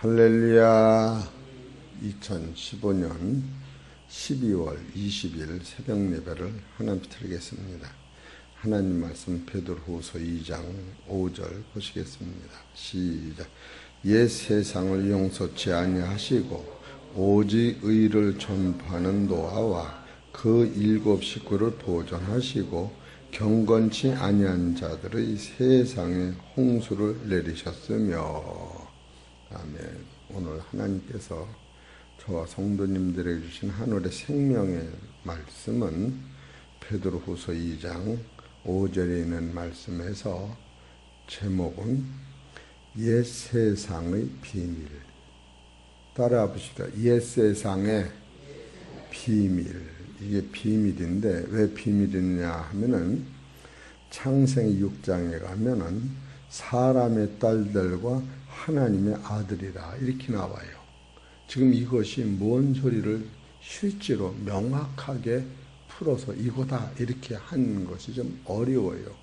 할렐루야. 2015년 12월 20일 새벽 예배를 하나님 드리겠습니다. 하나님 말씀 베드로후서 2장 5절 보시겠습니다. 시작. 옛 세상을 용서치 아니하시고 오직 의를 전파하는 노아와 그 7 식구를 보존하시고 경건치 아니한 자들의 세상에 홍수를 내리셨으며. 아멘. 오늘 하나님께서 저와 성도님들에게 주신 하늘의 생명의 말씀은 베드로후서 2장 5절에 있는 말씀에서 제목은 옛 세상의 비밀. 따라해 봅시다. 옛 세상의 비밀. 이게 비밀인데 왜 비밀이냐 하면은 창세기 6장에 가면은 사람의 딸들과 하나님의 아들이라 이렇게 나와요. 지금 이것이 뭔 소리를 실제로 명확하게 풀어서 이거다 이렇게 하는 것이 좀 어려워요.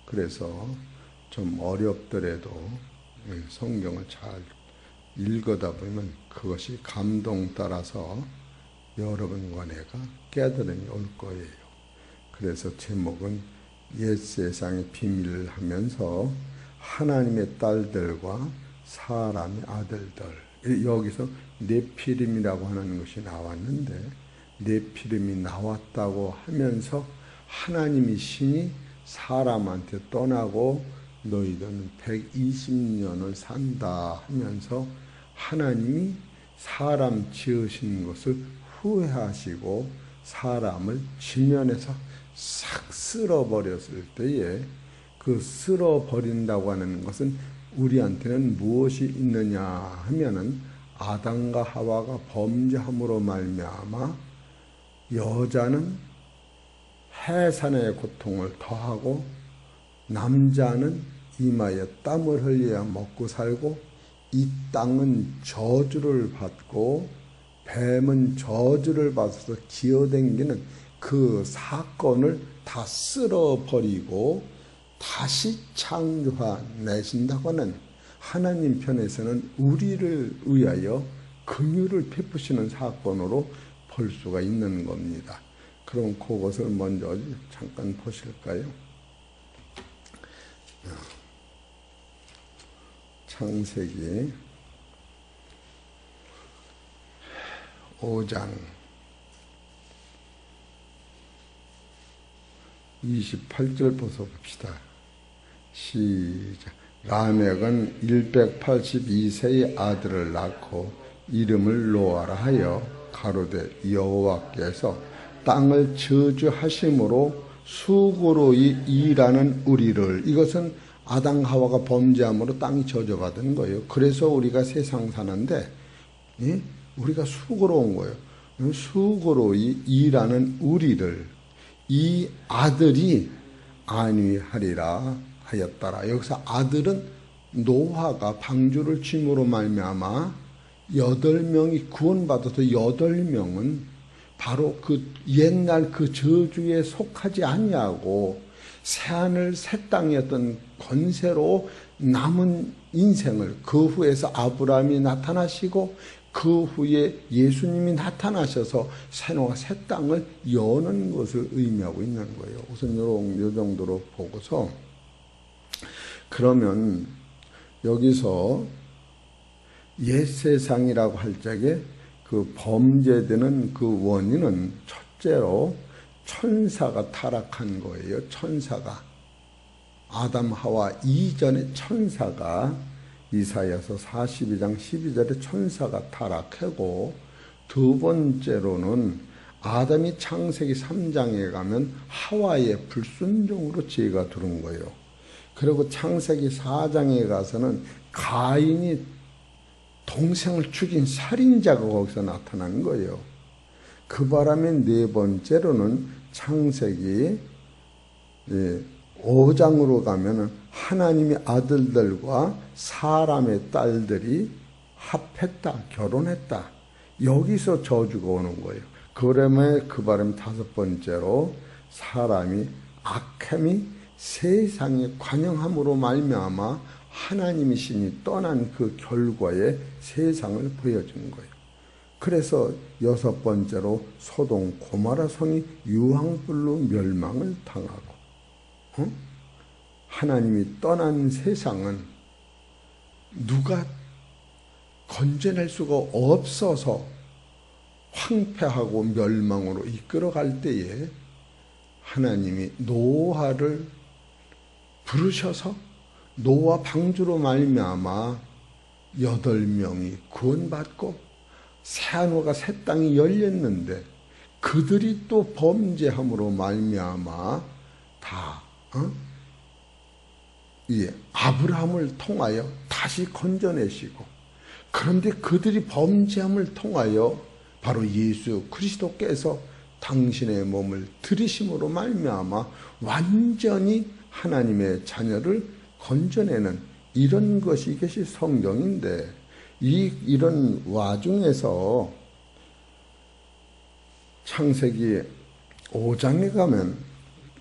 그래서 좀 어렵더라도 성경을 잘 읽어다 보면 그것이 감동 따라서 여러분과 내가 깨달음이 올 거예요. 그래서 제목은 옛 세상의 비밀을 하면서 하나님의 딸들과 사람의 아들들, 여기서 네피림이라고 하는 것이 나왔는데 네피림이 나왔다고 하면서 하나님이 신이 사람한테 떠나고 너희들은 120년을 산다 하면서 하나님이 사람 지으신 것을 후회하시고 사람을 지면에서 싹 쓸어버렸을 때에 그 쓸어버린다고 하는 것은 우리한테는 무엇이 있느냐 하면은 아담과 하와가 범죄함으로 말미암아 여자는 해산의 고통을 더하고 남자는 이마에 땀을 흘려야 먹고 살고 이 땅은 저주를 받고 뱀은 저주를 받아서 기어다니는 그 사건을 다 쓸어버리고 다시 창조해내신다고 하는 하나님 편에서는 우리를 위하여 긍휼을 베푸시는 사건으로 볼 수가 있는 겁니다. 그럼 그것을 먼저 잠깐 보실까요? 창세기 5장 28절 보서 봅시다. 시작. 라멕은 182세의 아들을 낳고 이름을 노아라 하여 가로되 여호와께서 땅을 저주하심으로 수고로 일하는 우리를, 이것은 아담 하와가 범죄함으로 땅이 저주받은 거예요. 그래서 우리가 세상 사는데 우리가 수고로운 거예요. 수고로 일하는 우리를 이 아들이 안위하리라 하였더라. 여기서 아들은 노아가 방주를 침으로 말미암아 8명이 구원받아서 8명은 바로 그 옛날 그 저주에 속하지 아니하고 새하늘 새 땅이었던 권세로 남은 인생을, 그 후에서 아브라함이 나타나시고 그 후에 예수님이 나타나셔서 새노아 새 땅을 여는 것을 의미하고 있는 거예요. 우선 요 정도로 보고서, 그러면 여기서 옛 세상이라고 할 적에 그 범죄되는 그 원인은 첫째로 천사가 타락한 거예요. 천사가 아담 하와 이전에 천사가 이사야서 42장 12절에 천사가 타락하고, 두 번째로는 아담이 창세기 3장에 가면 하와의 불순종으로 죄가 들어온 거예요. 그리고 창세기 4장에 가서는 가인이 동생을 죽인 살인자가 거기서 나타난 거예요. 그 바람에 네 번째로는 창세기 5장으로 가면은 하나님의 아들들과 사람의 딸들이 합했다, 결혼했다. 여기서 저주가 오는 거예요. 그러면 그 바람에 다섯 번째로 사람이 악함이 세상에 관영함으로 말미암아 하나님의 신이 떠난 그 결과의 세상을 보여준 거예요. 그래서 여섯 번째로 소돔 고모라 성이 유황불로 멸망을 당하고, 하나님이 떠난 세상은 누가 건져낼 수가 없어서 황폐하고 멸망으로 이끌어갈 때에 하나님이 노아를 부르셔서 노아 방주로 말미암아 8명이 구원받고 새하늘과 새 땅이 열렸는데, 그들이 또 범죄함으로 말미암아 다 아브라함을 통하여 다시 건져내시고, 그런데 그들이 범죄함을 통하여 바로 예수 그리스도께서 당신의 몸을 들이심으로 말미암아 완전히 하나님의 자녀를 건져내는 이런 것이 이것이 성경인데, 이런 와중에서 창세기 5장에 가면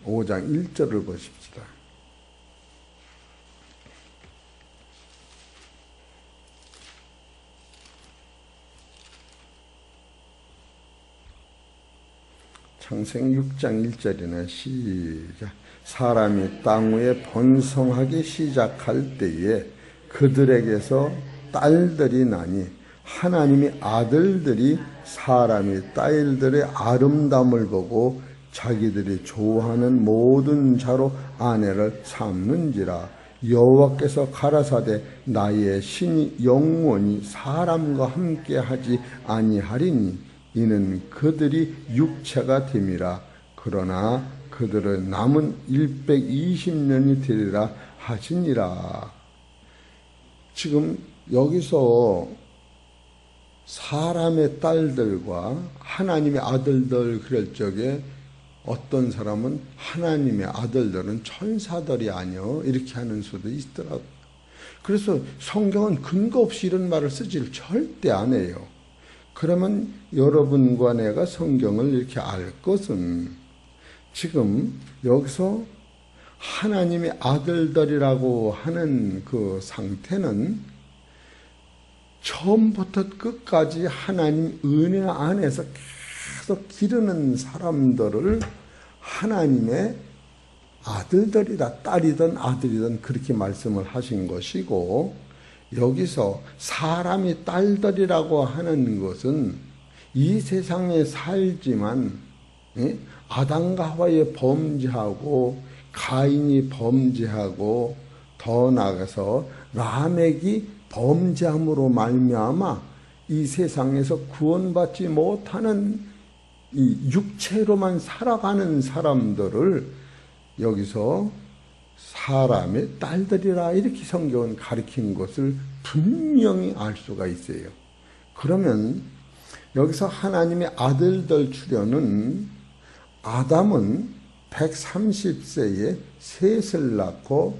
5장 1절을 보십시다. 창세기 6장 1절이나 시작. 사람이 땅 위에 번성하기 시작할 때에 그들에게서 딸들이 나니 하나님이 아들들이 사람이 딸들의 아름다움을 보고 자기들이 좋아하는 모든 자로 아내를 삼는지라. 여호와께서 가라사대 나의 신이 영원히 사람과 함께 하지 아니하리니 이는 그들이 육체가 됨이라. 그러나 그들은 남은 120년이 되리라 하시니라. 지금 여기서 사람의 딸들과 하나님의 아들들 그럴 적에 어떤 사람은 하나님의 아들들은 천사들이 아니요 이렇게 하는 수도 있더라고요. 그래서 성경은 근거 없이 이런 말을 쓰질 절대 안 해요. 그러면 여러분과 내가 성경을 이렇게 알 것은 지금 여기서 하나님의 아들들이라고 하는 그 상태는 처음부터 끝까지 하나님 은혜 안에서 계속 기르는 사람들을 하나님의 아들들이다, 딸이든 아들이든 그렇게 말씀을 하신 것이고, 여기서 사람이 딸들이라고 하는 것은 이 세상에 살지만 아담과 하와의 범죄하고 가인이 범죄하고 더 나아가서 라멕이 범죄함으로 말미암아 이 세상에서 구원받지 못하는 이 육체로만 살아가는 사람들을 여기서 사람의 딸들이라 이렇게 성경은 가리킨 것을 분명히 알 수가 있어요. 그러면 여기서 하나님의 아들들 출현은 아담은 130세에 셋을 낳고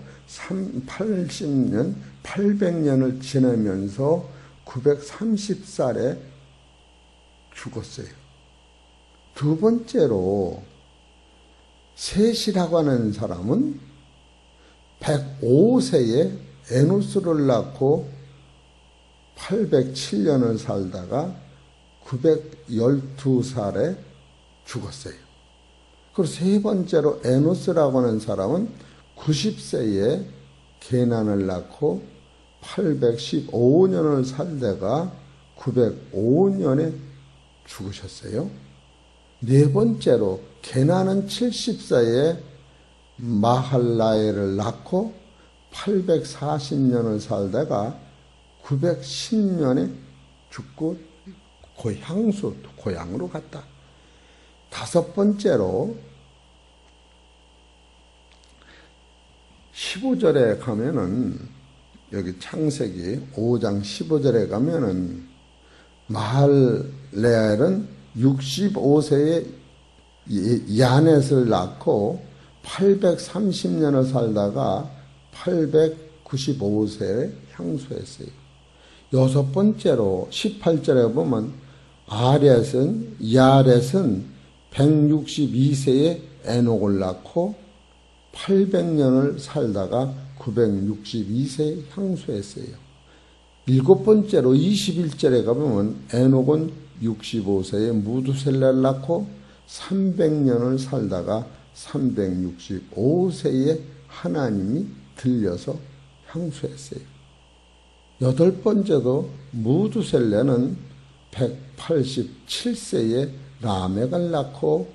800년을 지내면서 930살에 죽었어요. 두 번째로 셋이라고 하는 사람은 105세에 에노스를 낳고 807년을 살다가 912살에 죽었어요. 그리고 세 번째로 에노스라고 하는 사람은 90세에 게난을 낳고 815년을 살다가 905년에 죽으셨어요. 네 번째로 게난은 70세에 마할라엘을 낳고 840년을 살다가 910년에 죽고 고향으로 갔다. 다섯 번째로 15절에 가면은 여기 창세기 5장 15절에 가면은 마할레엘은 65세에 야넷을 낳고 830년을 살다가 895세에 향수했어요. 여섯 번째로 18절에 보면 야렛은 162세에 에녹을 낳고 800년을 살다가 962세에 향수했어요. 일곱 번째로 21절에 가보면 에녹은 65세에 무두셀라를 낳고 300년을 살다가 365세에 하나님이 들려서 향수했어요. 여덟 번째도 무두셀라는 187세에 라멕을 낳고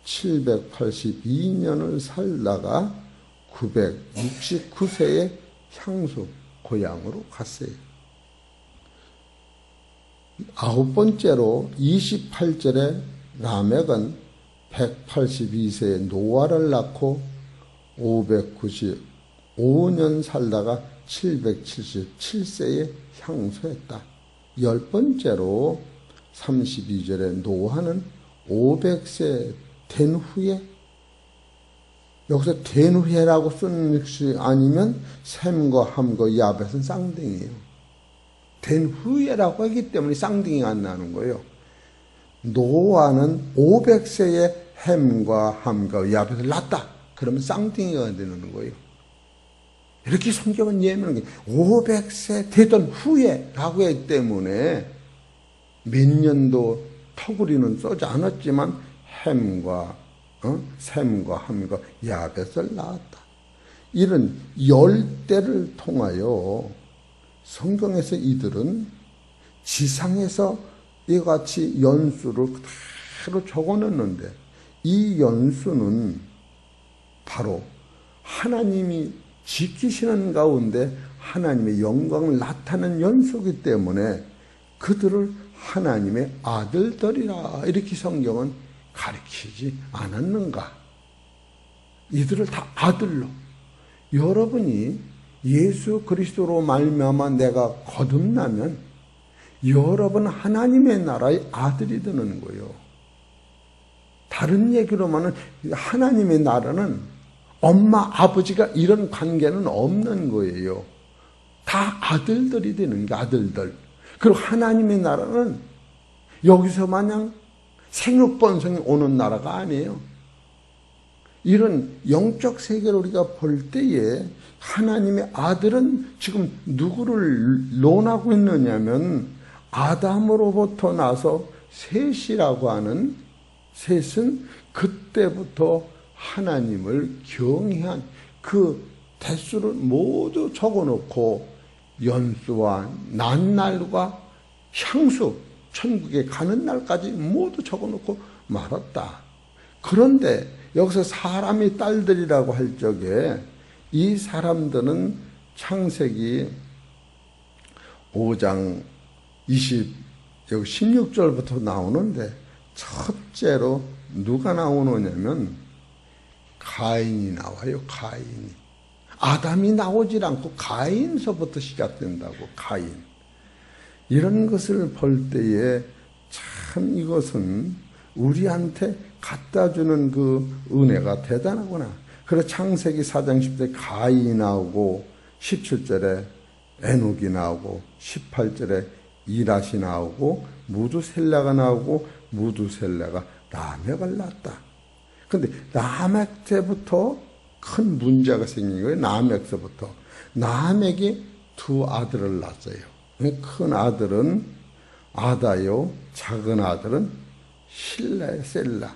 782년을 살다가 969세에 향수 고향으로 갔어요. 아홉 번째로 28절에 라멕은 182세에 노아를 낳고 595년 살다가 777세에 향수했다. 열 번째로 32절에 노아는 500세 된 후에, 여기서 된 후에라고 쓰는 것이 아니면 셈과 함과 야벳은 쌍둥이에요. 된 후에라고 하기 때문에 쌍둥이가 안 나는 거예요. 노아는 500세에 햄과 함과 야벳을 낳았다. 그러면 쌍둥이가 되는 거예요. 이렇게 성경은 이해하는 게 500세 되던 후에라고 했기 때문에 몇 년도 터구리는 써지 않았지만 햄과 셈과 함과 야벳을 낳았다. 이런 열대를 통하여 성경에서 이들은 지상에서 이같이 연수를 그대로 적어놨는데, 이 연수는 바로 하나님이 지키시는 가운데 하나님의 영광을 나타내는 연수이기 때문에 그들을 하나님의 아들들이라 이렇게 성경은 가르치지 않았는가? 이들을 다 아들로, 여러분이 예수 그리스도로 말미암아 내가 거듭나면 여러분 하나님의 나라의 아들이 되는 거예요. 다른 얘기로만은 하나님의 나라는 엄마 아버지가 이런 관계는 없는 거예요. 다 아들들이 되는 게 아들들. 그리고 하나님의 나라는 여기서 마냥 생육번성이 오는 나라가 아니에요. 이런 영적 세계를 우리가 볼 때에 하나님의 아들은 지금 누구를 논하고 있느냐면 아담으로부터 나서 셋이라고 하는, 셋은 그때부터 하나님을 경외한 그 대수를 모두 적어놓고 연수와 낱날과 향수, 천국에 가는 날까지 모두 적어놓고 말았다. 그런데 여기서 사람의 딸들이라고 할 적에 이 사람들은 창세기 5장 16절부터 나오는데, 첫째로 누가 나오느냐면 가인이 나와요. 가인이. 아담이 나오질 않고 가인서부터 시작된다고. 가인. 이런 것을 볼 때에 참 이것은 우리한테 갖다 주는 그 은혜가 대단하구나. 그래서 창세기 4장 10절에 가인이 나오고 17절에 에녹이 나오고 18절에 이랏이 나오고 무두셀라가 나오고 무두셀라가 라멕을 낳았다. 근데 라멕 때부터 큰 문제가 생긴 거예요. 라멕서부터. 라멕이 두 아들을 낳았어요. 큰 아들은 아다요, 작은 아들은 실라요, 셀라.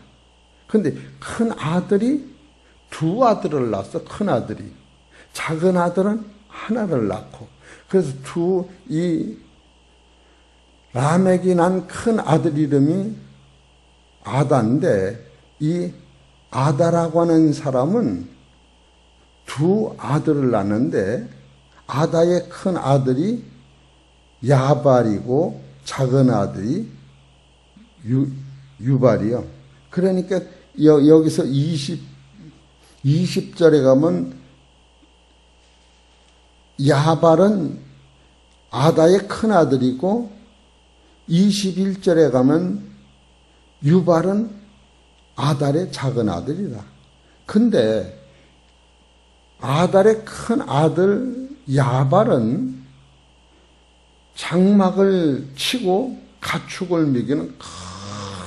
근데 큰 아들이 두 아들을 낳았어. 큰 아들이. 작은 아들은 하나를 낳고. 그래서 이 라멕이 난 큰 아들 이름이 아다인데, 이 아다라고 하는 사람은 두 아들을 낳는데, 아다의 큰 아들이 야발이고 작은 아들이 유발이요. 그러니까 여기서 20절에 가면 야발은 아다의 큰 아들이고, 21절에 가면 유발은 아달의 작은 아들이다. 근데 아달의 큰 아들 야발은 장막을 치고 가축을 먹이는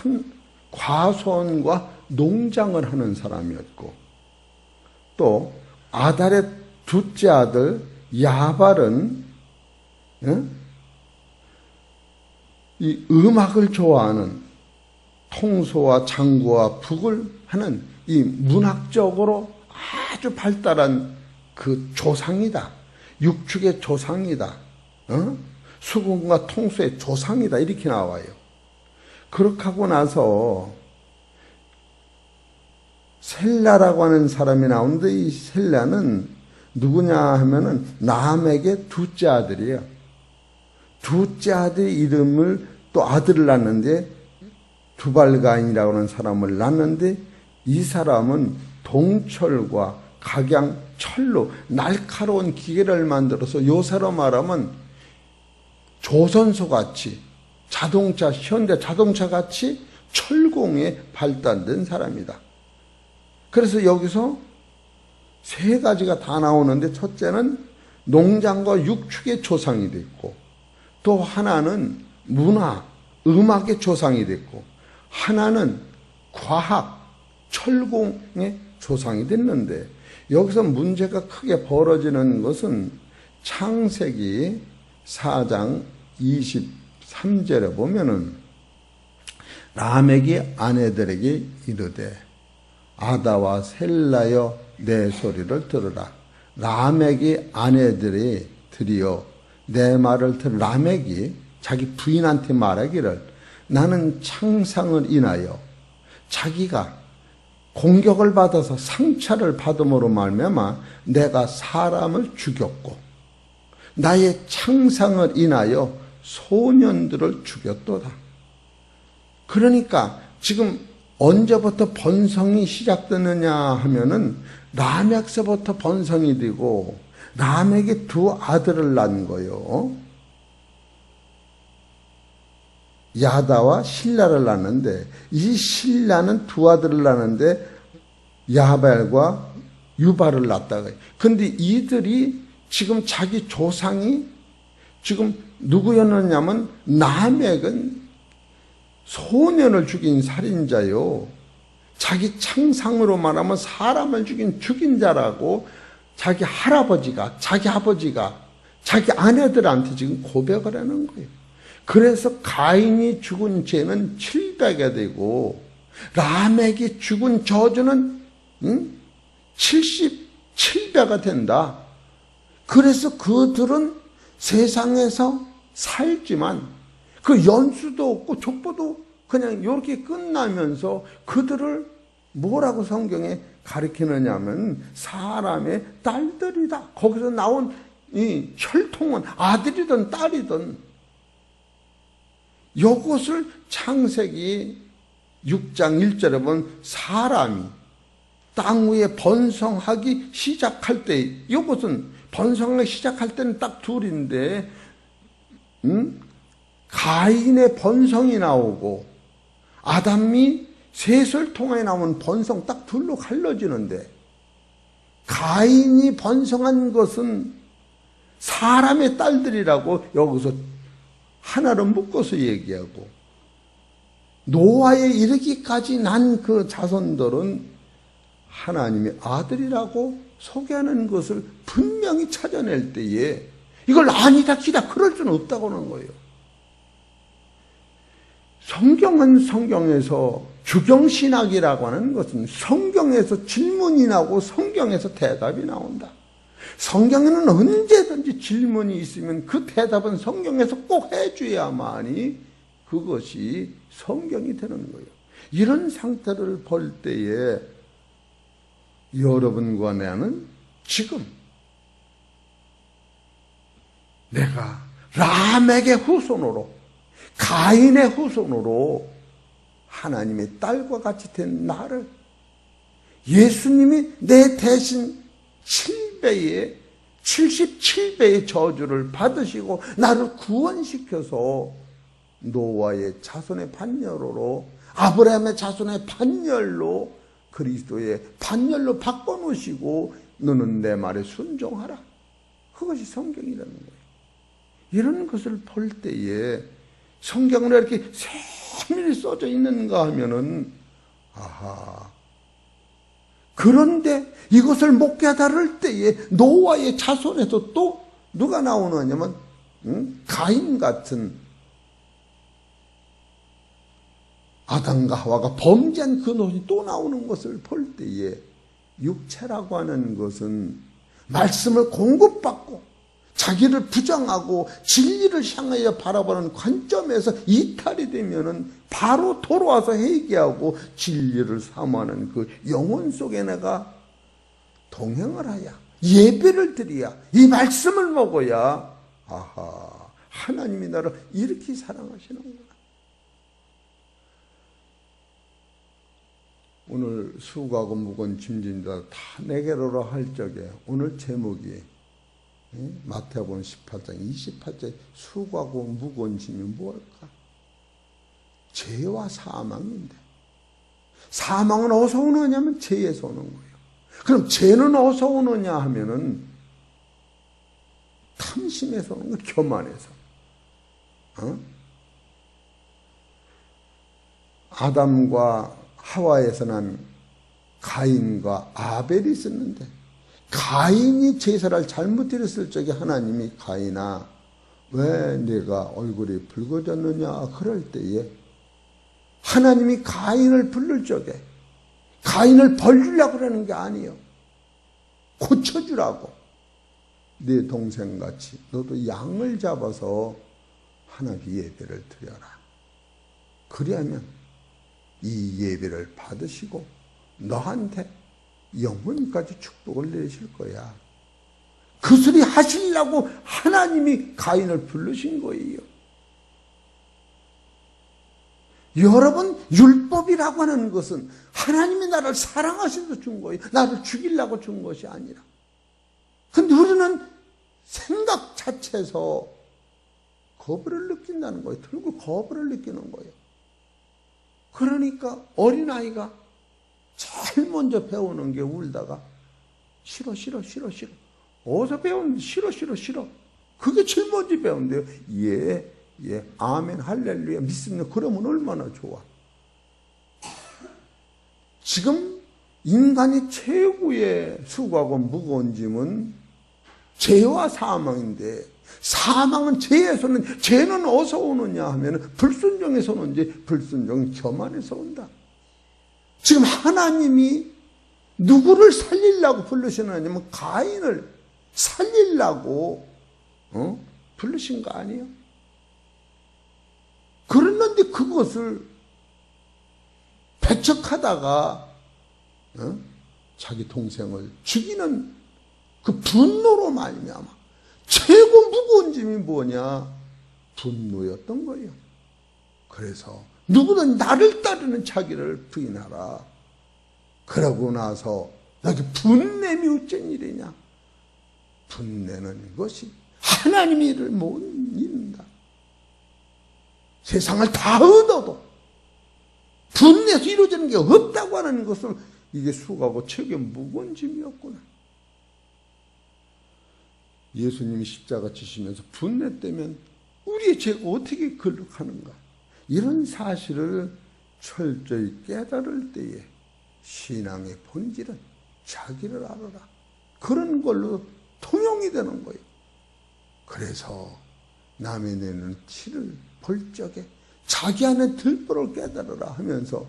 큰 과수원과 농장을 하는 사람이었고, 또 아달의 둘째 아들 야발은 이 음악을 좋아하는 통소와 장구와 북을 하는 이 문학적으로 아주 발달한 그 조상이다. 육축의 조상이다. 수군과 통소의 조상이다. 이렇게 나와요. 그렇게 하고 나서 셀라라고 하는 사람이 나오는데 이 셀라는 누구냐 하면은 남에게 둘째 아들이에요. 둘째 아들 이름을 또 아들을 낳는데 두발가인이라고 하는 사람을 낳는데 이 사람은 동철과 각양, 철로 날카로운 기계를 만들어서 요새로 말하면 조선소 같이 자동차, 현대 자동차 같이 철공에 발달된 사람이다. 그래서 여기서 세 가지가 다 나오는데 첫째는 농장과 육축의 조상이 됐고 또 하나는 문화, 음악의 조상이 됐고 하나는 과학, 철공의 조상이 됐는데 여기서 문제가 크게 벌어지는 것은 창세기 4장 23절에 보면은 라멕이 아내들에게 이르되 아다와 셀라여 내 소리를 들으라. 라멕이 아내들이 들이여 내 말을 들으라. 라멕이 자기 부인한테 말하기를 나는 창상을 인하여 자기가 공격을 받아서 상처를 받음으로 말미암아 내가 사람을 죽였고 나의 창상을 인하여 소년들을 죽였도다. 그러니까 지금 언제부터 번성이 시작되느냐 하면은 라멕서부터 번성이 되고 라멕이 두 아들을 낳은 거예요. 야다와 실라를 낳는데 이 실라는 두 아들을 낳는데 야발과 유발을 낳다가 근데 이들이 지금 자기 조상이 지금 누구였느냐면 라멕은 소년을 죽인 살인자요. 자기 창상으로 말하면 사람을 죽인 자라고 자기 할아버지가 자기 아버지가 자기 아내들한테 지금 고백을 하는 거예요. 그래서 가인이 죽은 죄는 700에 되고 라멕이 죽은 저주는 77배가 된다. 그래서 그들은 세상에서 살지만 그 연수도 없고 족보도 그냥 이렇게 끝나면서 그들을 뭐라고 성경에 가리키느냐면 사람의 딸들이다. 거기서 나온 이 혈통은 아들이든 딸이든 이것을 창세기 6장 1절에 보면 사람이 땅 위에 번성하기 시작할 때 이것은 번성하기 시작할 때는 딱 둘인데 가인의 번성이 나오고 아담이 셋을 통해 나온 번성 딱 둘로 갈라지는데 가인이 번성한 것은 사람의 딸들이라고 여기서 하나로 묶어서 얘기하고 노아에 이르기까지 난 그 자손들은 하나님의 아들이라고 소개하는 것을 분명히 찾아낼 때에 이걸 아니다 기다 그럴 수는 없다고 하는 거예요. 성경은 성경에서 주경신학이라고 하는 것은 성경에서 질문이 나오고 성경에서 대답이 나온다. 성경에는 언제든지 질문이 있으면 그 대답은 성경에서 꼭 해줘야만이 그것이 성경이 되는 거예요. 이런 상태를 볼 때에 여러분과 나는 지금 내가 라멕의 후손으로 가인의 후손으로 하나님의 딸과 같이 된 나를 예수님이 내 대신 77배의 저주를 받으시고 나를 구원시켜서 노아의 자손의 반열로 아브라함의 자손의 반열로 그리스도의 반열로 바꿔놓으시고 너는 내 말에 순종하라. 그것이 성경이라는 거예요. 이런 것을 볼 때에 성경은 왜 이렇게 세밀히 써져 있는가 하면은 아하 그런데 이것을 못 깨달을 때에 노아의 자손에서 또 누가 나오느냐면 가인 같은 아담과 하와가 범죄한 그 노릇이 또 나오는 것을 볼 때에 육체라고 하는 것은 말씀을 공급받고 자기를 부정하고 진리를 향하여 바라보는 관점에서 이탈이 되면은 바로 돌아와서 회개하고 진리를 사모하는 그 영혼 속에 내가 동행을 하야, 예배를 드려야, 이 말씀을 먹어야, 아하, 하나님이 나를 이렇게 사랑하시는구나. 오늘 수고하고 무거운 짐진다 다 내게로라 할 적에 오늘 제목이 마태복음 18장 28절 수고하고 무거운 짐이 무엇일까? 죄와 사망인데, 사망은 어디서 오느냐면 죄에서 오는 거예요. 그럼 죄는 어디서 오느냐 하면은 탐심에서 오는 거예요. 교만에서. 아담과 하와에서 난 가인과 아벨이 있었는데, 가인이 제사를 잘못 드렸을 적에 하나님이 가인아 왜 네가 얼굴이 붉어졌느냐 그럴 때에 하나님이 가인을 부를 적에 가인을 벌주려고 그러는 게 아니에요. 고쳐주라고. 네 동생같이 너도 양을 잡아서 하나님 예배를 드려라. 그리하면 이 예배를 받으시고 너한테 영혼까지 축복을 내실 거야. 그 소리 하시려고 하나님이 가인을 부르신 거예요. 여러분, 율법이라고 하는 것은 하나님이 나를 사랑하셔서 준 거예요. 나를 죽이려고 준 것이 아니라. 근데 우리는 생각 자체에서 거부를 느낀다는 거예요. 결국 거부를 느끼는 거예요. 그러니까 어린아이가 제일 먼저 배우는 게 울다가 싫어. 어디서 배우는데 싫어. 그게 제일 먼저 배운대요. 예, 아멘, 할렐루야, 믿습니다. 그러면 얼마나 좋아. 지금 인간이 최고의 수고하고 무거운 짐은 죄와 사망인데, 사망은 죄에서는, 죄는 어디서 오느냐 하면 불순종에서 오는지, 불순종은 교만에서 온다. 지금 하나님이 누구를 살리려고 부르시느냐면 가인을 살리려고 부르신 거 아니에요? 그랬는데 그것을 배척하다가 자기 동생을 죽이는 그 분노로 말미암아 최고 무거운 짐이 뭐냐? 분노였던 거예요. 그래서 누구든 나를 따르는 자기를 부인하라. 그러고 나서 너희 분냄이 어쩐 일이냐? 분내는 것이 하나님의 일을 못 이룬다. 세상을 다 얻어도 분내서 이루어지는 게 없다고 하는 것을, 이게 수고하고 최고 무거운 짐이었구나. 예수님이 십자가 지시면서 분내 때면 우리의 죄가 어떻게 거룩하는가, 이런 사실을 철저히 깨달을 때에 신앙의 본질은 자기를 알아라, 그런 걸로 통용이 되는 거예요. 그래서 남의 내는 티를 볼 적에 자기 안에 들보를 깨달으라 하면서,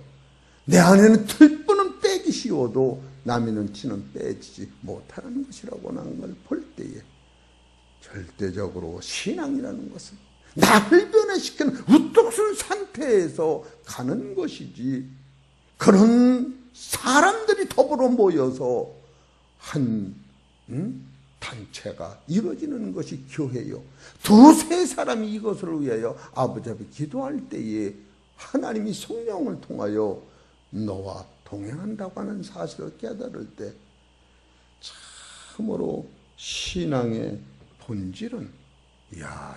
내 안에는 들보는 빼기 쉬워도 남의 눈치는 빼지지 못하는 것이라고 하는 걸 볼 때에, 절대적으로 신앙이라는 것은 나를 변화시키는 우뚝선 상태에서 가는 것이지, 그런 사람들이 더불어 모여서 한 단체가 이루어지는 것이 교회요. 두세 사람이 이것을 위하여 아버지 앞에 기도할 때에 하나님이 성령을 통하여 너와 동행한다고 하는 사실을 깨달을 때, 참으로 신앙의 본질은,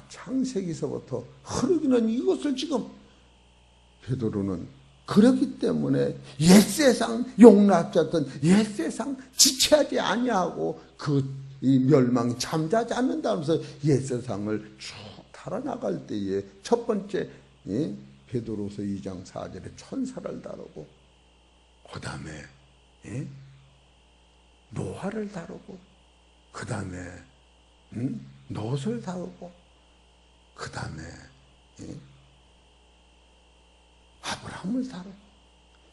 창세기서부터 흐르기는 이것을 지금 베드로는 그렇기 때문에 옛세상 용납자였던 옛세상 지체하지 아니하고 이 멸망이 잠자지 않는다면서 옛세상을 쭉 달아나갈 때에 첫 번째 베드로서 2장 4절에 천사를 다루고, 그 다음에 노아를 다루고, 그 다음에 롯을 다루고, 그 다음에 아브라함을 다루고,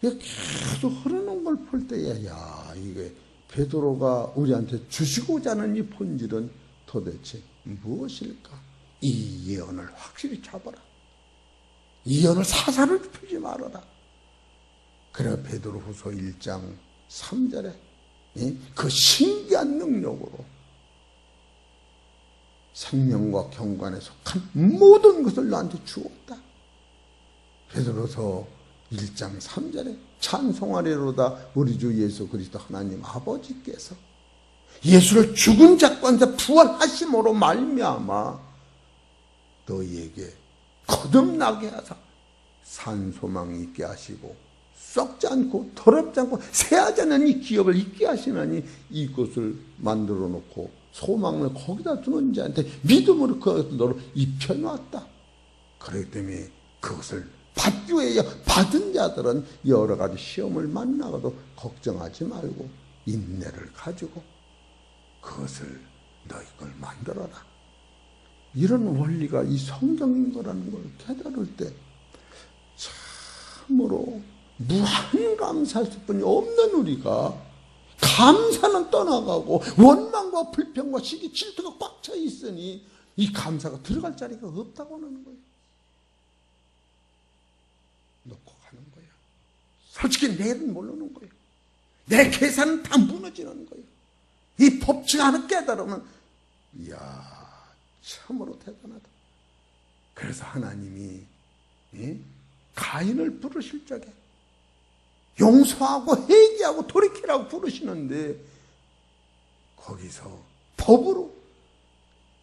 이게 계속 흐르는 걸 볼 때야, 야, 이게 베드로가 우리한테 주시고자 하는 이 본질은 도대체 무엇일까? 이 예언을 확실히 잡아라. 이 예언을 사사를 풀지 말아라. 그래 베드로후서 1장 3절에 그 신기한 능력으로 생명과 경관에 속한 모든 것을 나한테 주었다. 베드로서 1장 3절에 찬송하리로다 우리 주 예수 그리스도 하나님 아버지께서 예수를 죽은 자 가운데 부활하심으로 말미암아 너희에게 거듭나게 하사 산소망 있게 하시고 썩지 않고 더럽지 않고 새하지 않는 이 기업을 있게 하시나니 이것을 만들어 놓고 소망을 거기다 두는 자한테 믿음으로 그것을 너로 입혀놨다. 그렇기 때문에 그것을 받기 위해 받은 자들은 여러 가지 시험을 만나고도 걱정하지 말고 인내를 가지고 그것을 너희 걸 만들어라. 이런 원리가 이 성경인 거라는 걸 깨달을 때 참으로 무한 감사할 수뿐이 없는 우리가 감사는 떠나가고 원망과 불평과 시기 질투가 꽉 차 있으니 이 감사가 들어갈 자리가 없다고 하는 거예요. 놓고 가는 거예요. 솔직히 내일은 모르는 거예요. 내 계산은 다 무너지는 거예요. 이 법칙 하나 깨달으면 이야 참으로 대단하다. 그래서 하나님이 가인을 부르실 적에 용서하고 회개하고 돌이키라고 부르시는데 거기서 법으로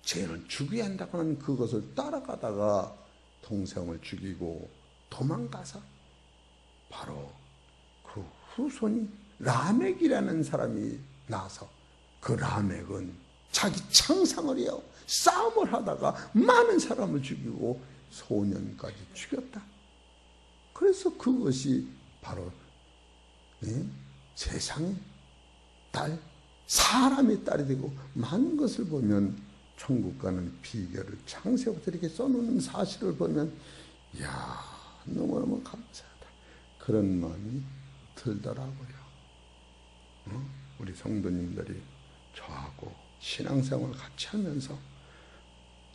죄는 죽여야 한다고 하는 그것을 따라가다가 동생을 죽이고 도망가서 바로 그 후손이 라멕이라는 사람이 나서 그 라멕은 자기 창상을 해요. 싸움을 하다가 많은 사람을 죽이고 소년까지 죽였다. 그래서 그것이 바로 세상의 딸, 사람의 딸이 되고 많은 것을 보면 천국 가는 비결을 창세부터 이렇게 써놓는 사실을 보면 이야 너무너무 감사하다. 그런 마음이 들더라고요. 우리 성도님들이 저하고 신앙생활을 같이 하면서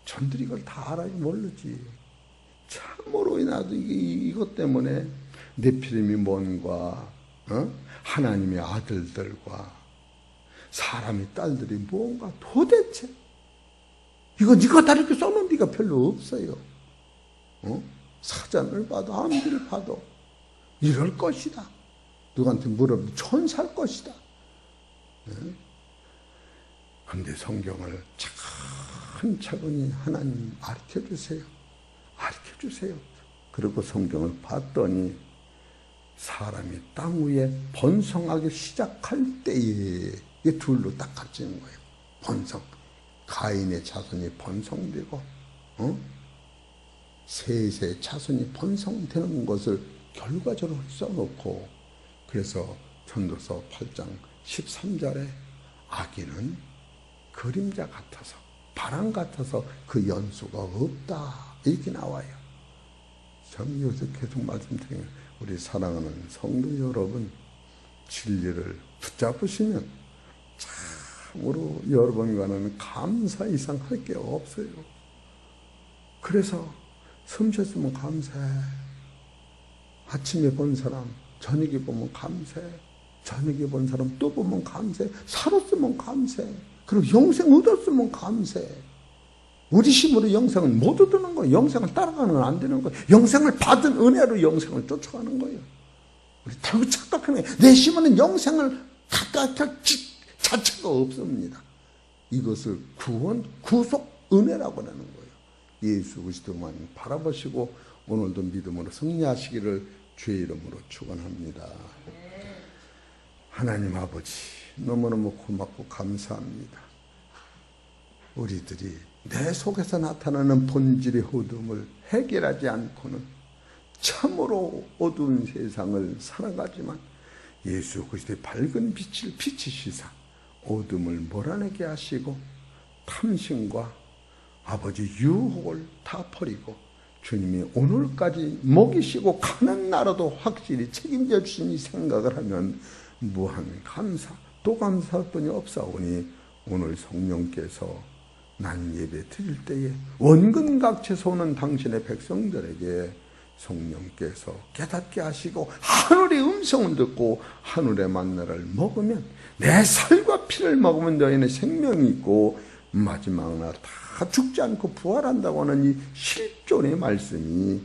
전들이 이걸 다 알아야 모르지. 참으로 나도 이것 때문에 네피림이 뭔가 하나님의 아들들과 사람의 딸들이 뭔가 도대체 이거 네가 다 이렇게 써놓은 데가 별로 없어요. 사전을 봐도 암기를 봐도 이럴 것이다. 누구한테 물어보면 천사일 것이다. 그런데 성경을 차근차근히 하나님 가르쳐주세요. 가르쳐주세요. 그리고 성경을 봤더니 사람이 땅 위에 번성하기 시작할 때에 이 둘로 딱 가르치는 거예요. 번성. 가인의 자손이 번성되고 셋의 자손이 번성되는 것을 결과적으로 써놓고 그래서 전도서 8장 13절에 아기는 그림자 같아서 바람 같아서 그 연수가 없다 이렇게 나와요. 저는 요새 계속 말씀드리면 우리 사랑하는 성도 여러분 진리를 붙잡으시면 참으로 여러분과는 감사 이상 할 게 없어요. 그래서 숨 쉬었으면 감사해. 아침에 본 사람 저녁에 보면 감사해. 저녁에 본 사람 또 보면 감사해. 살았으면 감사해. 그리고 영생 얻었으면 감사해. 우리 힘으로 영생을 못 얻는 거예요. 영생을 따라가는 건 안 되는 거예요. 영생을 받은 은혜로 영생을 쫓아가는 거예요. 우리 결국 착각하는 거예요. 내 힘으로는 영생을 가까이 할 자체가 없습니다. 이것을 구원, 구속, 은혜라고 하는 거예요. 예수 그리스도만 바라보시고 오늘도 믿음으로 승리하시기를 주의 이름으로 축원합니다. 하나님 아버지 너무너무 고맙고 감사합니다. 우리들이 내 속에서 나타나는 본질의 어둠을 해결하지 않고는 참으로 어두운 세상을 살아가지만 예수 그리스도의 밝은 빛을 비치시사 어둠을 몰아내게 하시고 탐심과 아버지 유혹을 다 버리고 주님이 오늘까지 먹이시고 가는 나라도 확실히 책임져 주시니 생각을 하면 무한 감사 또 감사할 뿐이 없사오니 오늘 성령께서 난 예배 드릴 때에 원근각체에서 오는 당신의 백성들에게 성령께서 깨닫게 하시고 하늘의 음성을 듣고 하늘의 만나를 먹으면 내 살과 피를 먹으면 너희는 생명이 있고 마지막 날 다 죽지 않고 부활한다고 하는 이 실존의 말씀이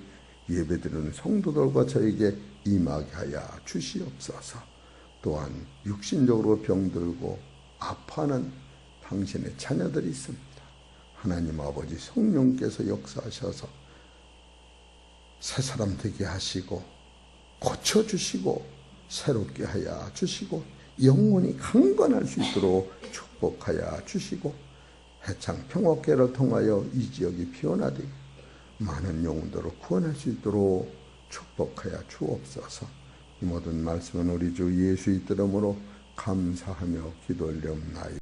예배드리는 성도들과 저에게 임하게 하여 주시옵소서. 또한 육신적으로 병들고 아파하는 당신의 자녀들이 있습니다. 하나님 아버지 성령께서 역사하셔서 새 사람 되게 하시고 고쳐주시고 새롭게 하여 주시고 영혼이 강건할 수 있도록 축복하여 주시고 해창 평화교회를 통하여 이 지역이 피어나되 많은 영혼들을 구원할 수 있도록 축복하여 주옵소서. 이 모든 말씀은 우리 주 예수의 이름으로 감사하며 기도 올려옵나이다.